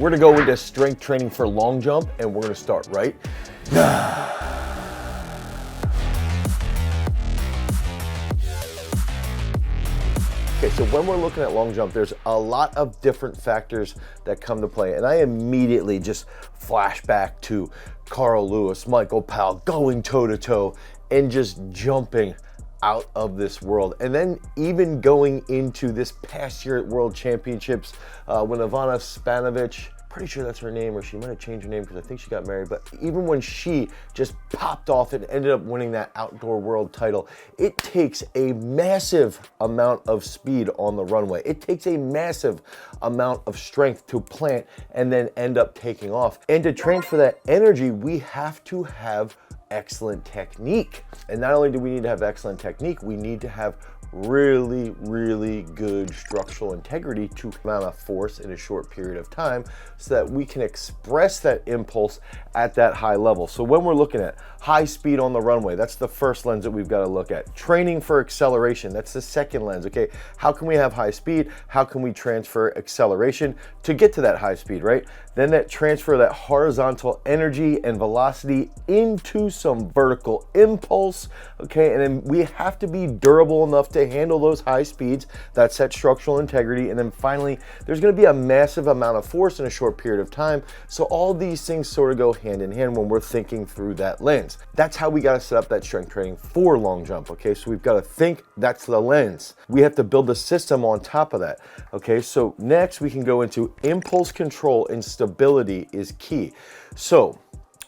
We're gonna go into strength training for long jump, and we're gonna start right now. Okay, so when we're looking at long jump, there's a lot of different factors that come to play, and I immediately just flash back to Carl Lewis, Michael Powell, going toe-to-toe and just jumping out of this world. And then even going into this past year at World Championships, when Ivana Spanovic, pretty sure that's her name, or she might have changed her name because I think she got married, but even when she just popped off and ended up winning that outdoor world title, it takes a massive amount of speed on the runway. It takes a massive amount of strength to plant and then end up taking off. And to transfer that energy, we have to have excellent technique. And not only do we need to have excellent technique, we need to have really, really good structural integrity to amount of force in a short period of time so that we can express that impulse at that high level. So when we're looking at high speed on the runway, that's the first lens that we've got to look at. Training for acceleration, that's the second lens. Okay, how can we have high speed? How can we transfer acceleration to get to that high speed, right? Then that transfer that horizontal energy and velocity into some vertical impulse, okay? And then we have to be durable enough to handle those high speeds. That's that structural integrity. And then finally, there's gonna be a massive amount of force in a short period of time. So all these things sort of go hand in hand when we're thinking through that lens. That's how we gotta set up that strength training for long jump, okay? So we've gotta think that's the lens. We have to build a system on top of that, okay? So next we can go into impulse control and stability is key. So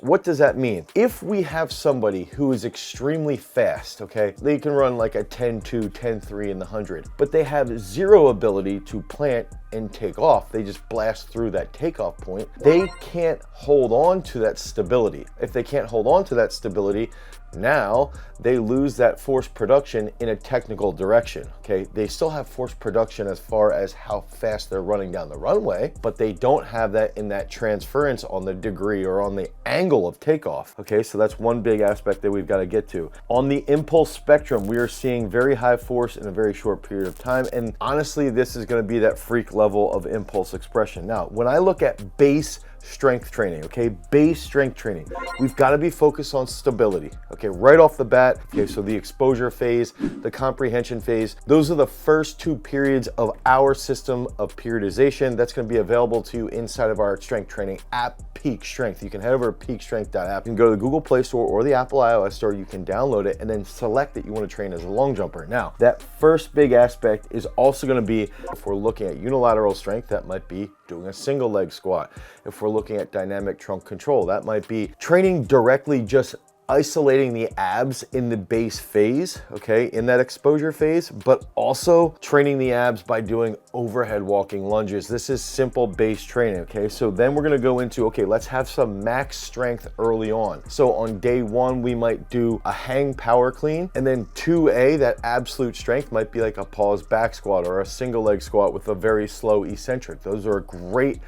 what does that mean? If we have somebody who is extremely fast, okay, they can run like a 10-2, 10-3 in the 100, but they have zero ability to plant and take off. They just blast through that takeoff point. They can't hold on to that stability. If they can't hold on to that stability, now they lose that force production in a technical direction, okay? They still have force production as far as how fast they're running down the runway, but they don't have that in that transference on the degree or on the angle of takeoff, okay? So that's one big aspect that we've got to get to. On the impulse spectrum, we are seeing very high force in a very short period of time, and honestly, this is going to be that freak level of impulse expression. Now, when I look at base strength training, okay, base strength training, we've got to be focused on stability, okay, right off the bat. Okay, so the exposure phase, the comprehension phase, those are the first two periods of our system of periodization. That's going to be available to you inside of our strength training app, Peak Strength. You can head over to peakstrength.app. You can go to the Google Play Store or the Apple iOS Store. You can download it and then select that you want to train as a long jumper. Now, that first big aspect is also going to be, if we're looking at unilateral strength, that might be doing a single leg squat. If we're looking at dynamic trunk control, that might be training directly just isolating the abs in the base phase, okay, in that exposure phase, but also training the abs by doing overhead walking lunges. This is simple base training, okay? So then we're gonna go into, okay, let's have some max strength early on. So on day one, we might do a hang power clean, and then 2A, that absolute strength might be like a pause back squat or a single leg squat with a very slow eccentric. Those are great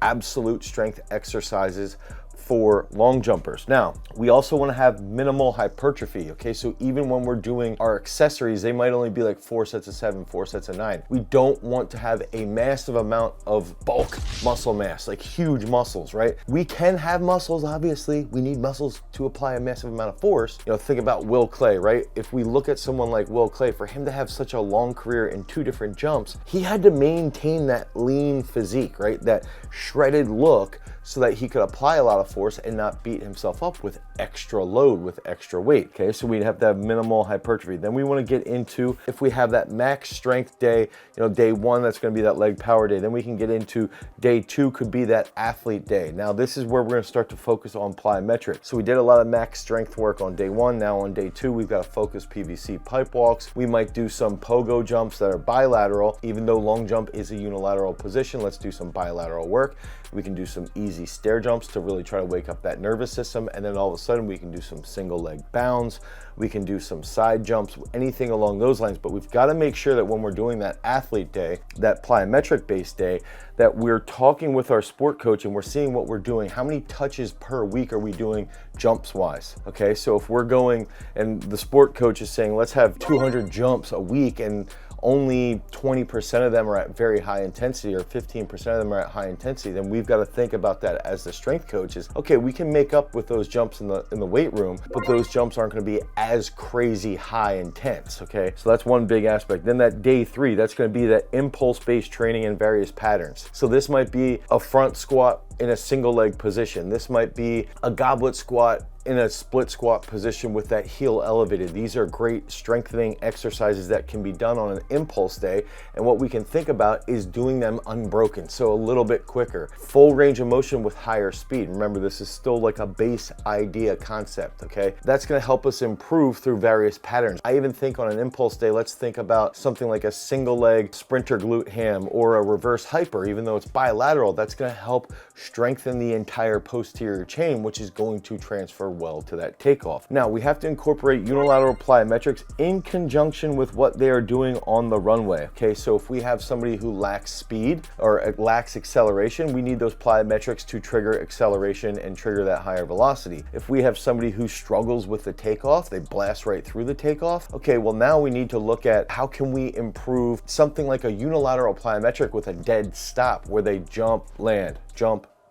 absolute strength exercises for long jumpers. Now, we also want to have minimal hypertrophy, okay? So even when we're doing our accessories, they might only be like 4 sets of 7, 4 sets of 9. We don't want to have a massive amount of bulk muscle mass, like huge muscles, right? We can have muscles, obviously. We need muscles to apply a massive amount of force. You know, think about Will Clay, right? If we look at someone like Will Clay, for him to have such a long career in 2 different jumps, he had to maintain that lean physique, right? That shredded look, so that he could apply a lot of force and not beat himself up with extra load, with extra weight, okay? So we'd have to have minimal hypertrophy. Then we wanna get into, if we have that max strength day, you know, day one, that's gonna be that leg power day. Then we can get into day 2, could be that athlete day. Now this is where we're gonna start to focus on plyometric. So we did a lot of max strength work on day 1. Now on day 2, we've got to focus PVC pipe walks. We might do some pogo jumps that are bilateral. Even though long jump is a unilateral position, let's do some bilateral work. We can do some easy stair jumps to really try to wake up that nervous system. And then all of a sudden we can do some single leg bounds. We can do some side jumps, anything along those lines. But we've got to make sure that when we're doing that athlete day, that plyometric based day, that we're talking with our sport coach and we're seeing what we're doing. How many touches per week are we doing jumps wise? Okay, so if we're going and the sport coach is saying, let's have 200 jumps a week, and only 20% of them are at very high intensity, or 15% of them are at high intensity, then we've got to think about that as the strength coaches. Okay, we can make up with those jumps in the weight room, but those jumps aren't going to be as crazy high intense. Okay, so that's one big aspect. Then that day 3, that's going to be that impulse-based training in various patterns. So this might be a front squat in a single leg position. This might be a goblet squat in a split squat position with that heel elevated. These are great strengthening exercises that can be done on an impulse day, and what we can think about is doing them unbroken, so a little bit quicker. Full range of motion with higher speed. Remember, this is still like a base idea concept, okay? That's gonna help us improve through various patterns. I even think on an impulse day, let's think about something like a single leg sprinter glute ham or a reverse hyper. Even though it's bilateral, that's gonna help strengthen the entire posterior chain, which is going to transfer well to that takeoff. Now, we have to incorporate unilateral plyometrics in conjunction with what they are doing on the runway. Okay, so if we have somebody who lacks speed or lacks acceleration, we need those plyometrics to trigger acceleration and trigger that higher velocity. If we have somebody who struggles with the takeoff, they blast right through the takeoff. Okay, well now we need to look at how can we improve something like a unilateral plyometric with a dead stop where they jump, land,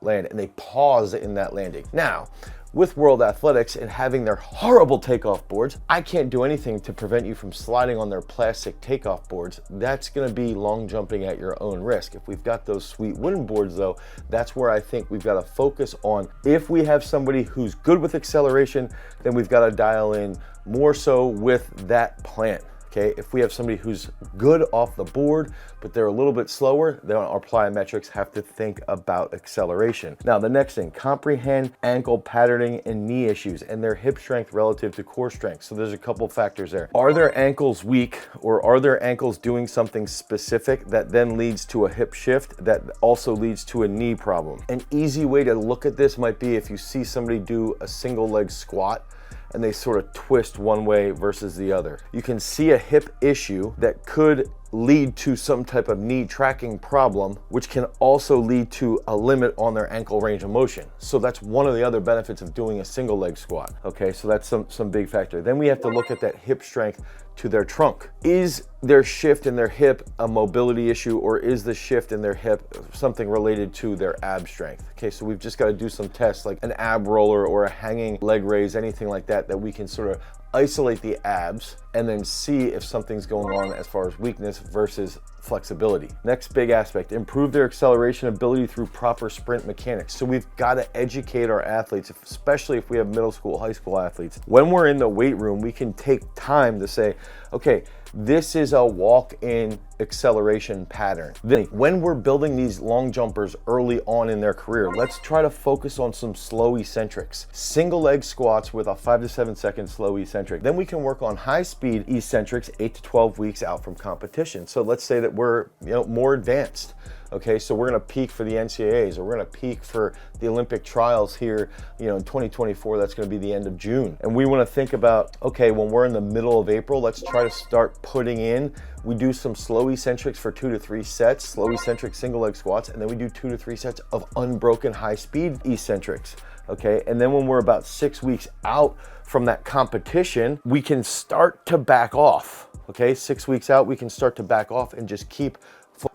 and they pause in that landing. Now, with World Athletics and having their horrible takeoff boards, I can't do anything to prevent you from sliding on their plastic takeoff boards. That's gonna be long jumping at your own risk. If we've got those sweet wooden boards though, that's where I think we've gotta focus on. If we have somebody who's good with acceleration, then we've gotta dial in more so with that plant. Okay, if we have somebody who's good off the board, but they're a little bit slower, then our plyometrics have to think about acceleration. Now, the next thing, comprehend ankle patterning and knee issues and their hip strength relative to core strength. So there's a couple factors there. Are their ankles weak, or are their ankles doing something specific that then leads to a hip shift that also leads to a knee problem? An easy way to look at this might be if you see somebody do a single leg squat and they sort of twist one way versus the other. You can see a hip issue that could lead to some type of knee tracking problem, which can also lead to a limit on their ankle range of motion. So that's one of the other benefits of doing a single leg squat. Okay, so that's some big factor. Then we have to look at that hip strength to their trunk. Is their shift in their hip a mobility issue, or is the shift in their hip something related to their ab strength? Okay, so we've just got to do some tests like an ab roller or a hanging leg raise, anything like that, that we can sort of isolate the abs and then see if something's going on as far as weakness versus flexibility. Next big aspect, improve their acceleration ability through proper sprint mechanics. So we've got to educate our athletes, especially if we have middle school, high school athletes. When we're in the weight room, we can take time to say, okay, this is a walk-in acceleration pattern. Then when we're building these long jumpers early on in their career, let's try to focus on some slow eccentrics. Single leg squats with a 5 to 7 second slow eccentric. Then we can work on high speed eccentrics 8 to 12 weeks out from competition. So let's say that we're more advanced. Okay, so we're gonna peak for the NCAAs, or we're gonna peak for the Olympic trials here, in 2024, that's gonna be the end of June. And we wanna think about, okay, when we're in the middle of April, let's try to start putting in, we do some slow eccentrics for 2 to 3 sets, slow eccentric single leg squats, and then we do 2 to 3 sets of unbroken high speed eccentrics. Okay, and then when we're about 6 weeks out from that competition, we can start to back off. Okay, 6 weeks out, we can start to back off and just keep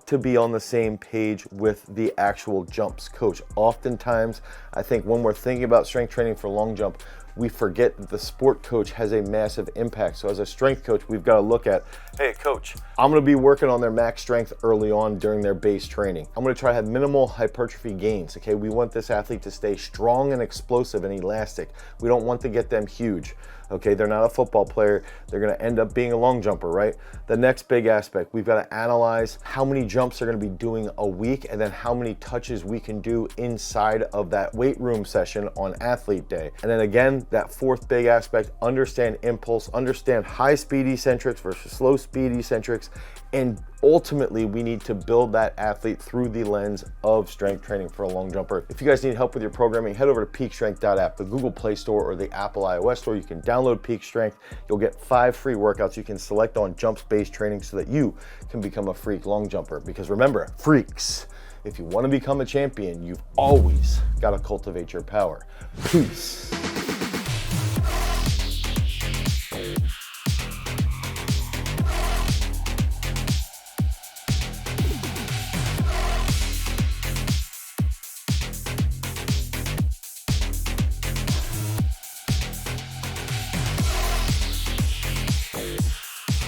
to be on the same page with the actual jumps coach. Oftentimes, I think when we're thinking about strength training for long jump, we forget that the sport coach has a massive impact. So as a strength coach, we've got to look at, hey coach, I'm gonna be working on their max strength early on during their base training. I'm gonna try to have minimal hypertrophy gains, okay? We want this athlete to stay strong and explosive and elastic. We don't want to get them huge. Okay, they're not a football player. They're gonna end up being a long jumper, right? The next big aspect, we've gotta analyze how many jumps they're gonna be doing a week, and then how many touches we can do inside of that weight room session on athlete day. And then again, that fourth big aspect, understand impulse, understand high speed eccentrics versus slow speed eccentrics, and ultimately we need to build that athlete through the lens of strength training for a long jumper. If you guys need help with your programming, head over to peakstrength.app, the Google Play Store or the Apple iOS Store. You can download Peak Strength. You'll get 5 free workouts you can select on jumps-based training so that you can become a freak long jumper. Because remember, freaks, if you want to become a champion, you've always got to cultivate your power. Peace.